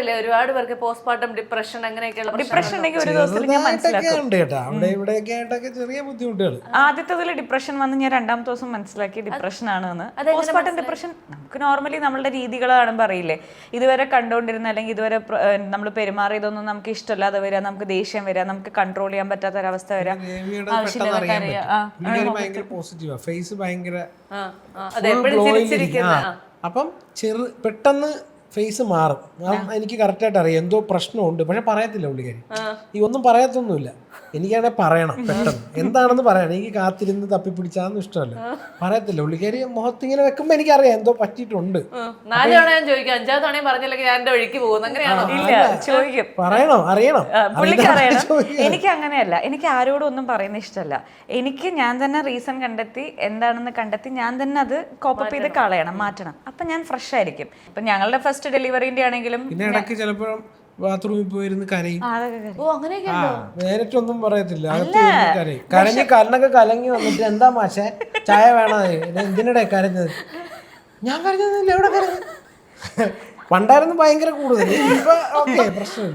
പറയില്ലേ ഒരുപാട് പേർക്ക് പോസ്റ്റ്മോർട്ടം ഡിപ്രഷൻ അങ്ങനെയൊക്കെയുള്ള ഡിപ്രഷൻ ഉണ്ടെങ്കിൽ ഒരു ദിവസത്തിൽ ഞാൻ മനസ്സിലാക്കും. ഉണ്ട് കേട്ടോ, അവിടെ ഇവിടെയൊക്കെ ആയിട്ടൊക്കെ ചെറിയ ബുദ്ധിമുട്ടുകൾ. ആദ്യത്തതിൽ ഡിപ്രഷൻ വന്ന് ഞാൻ രണ്ടാമത്തെ ദിവസം മനസ്സിലാക്കി ഡിപ്രഷൻ ആണെന്ന്. പോസ്റ്റ്മോർട്ടം ഡിപ്രഷൻ നമുക്ക് നോർമലി നമ്മളുടെ രീതികളാണ് പറയില്ലേ, ഇതുവരെ കണ്ടുകൊണ്ടിരുന്ന അല്ലെങ്കിൽ ഇതുവരെ നമ്മൾ പെരുമാറിയതൊന്നും നമുക്ക് ഇഷ്ടമല്ലാതെ വരിക, നമുക്ക് ദേഷ്യം വരിക, നമുക്ക് കൺട്രോൾ ചെയ്യാൻ പറ്റാത്ത ഒരവസ്ഥ വരിക, ഭയങ്കര പോസിറ്റീവാ, ഫേസ് ഭയങ്കര ചിരിച്ചിരിക്കുന്ന. അപ്പം പെട്ടെന്ന് ഫേസ് മാറും. എനിക്ക് കറക്റ്റായിട്ട് അറിയാം എന്തോ പ്രശ്നമുണ്ട്, പക്ഷെ പറയത്തില്ല പുള്ളിക്കാരി. ഈ ഒന്നും പറയത്തൊന്നുമില്ല. എനിക്കാണെങ്കിൽ പറയണം പെട്ടെന്ന്, എന്താണെന്ന് പറയണം. എനിക്ക് കാത്തിരുന്ന് തപ്പിപ്പിടിച്ചാന്നും ഇഷ്ടമല്ല, പറയത്തില്ല പുള്ളിക്കാരി. മുഖത്തിങ്ങനെ വെക്കുമ്പോ എനിക്കറിയാം എന്തോ പറ്റിയിട്ടുണ്ട്. 4 തവണ ഞാൻ ചോദിക്കും, 5ാമത്തെ തവണയും പറഞ്ഞില്ലെങ്കിൽ ഞാൻ എന്റെ ഒഴുക്കി പോകും. അങ്ങനെയാണോ? ഇല്ല, ചോദിക്കും, പറയണോ, അറിയണം. പുള്ളിക്ക് അറിയണം. എനിക്ക് അങ്ങനെയല്ല, എനിക്ക് ആരോടും ഒന്നും പറയുന്ന ഇഷ്ടമല്ല. എനിക്ക് ഞാൻ തന്നെ റീസൺ കണ്ടെത്തി, എന്താണെന്ന് കണ്ടെത്തി ഞാൻ തന്നെ അത് കോപ്പപ്പ് ചെയ്ത് കളയണം, മാറ്റണം. അപ്പൊ ഞാൻ ഫ്രഷ് ആയിരിക്കും. ഇപ്പൊ ഞങ്ങളുടെ ഫസ്റ്റ് ഡെലിവറിന്റെ ആണെങ്കിലും പിന്നെ ഇടയ്ക്ക് ചിലപ്പോൾ ബാത്റൂമിൽ പോയിരുന്ന് കരയും. ഓ അങ്ങനെയൊക്കെ നേരിട്ടൊന്നും പറയത്തില്ല, കരഞ്ഞ് കണ്ണൊക്കെ കലങ്ങി വന്നിട്ട് എന്താ മാഷേ ചായ വേണോ, എന്തിനിടെ കരഞ്ഞത്? ഞാൻ കരഞ്ഞതില്ല, എവിടെ കരഞ്ഞത്? പണ്ടായിരുന്നു ഭയങ്കര കൂടുതൽ, ഇപ്പൊ ഓക്കെ പ്രശ്നമില്ല.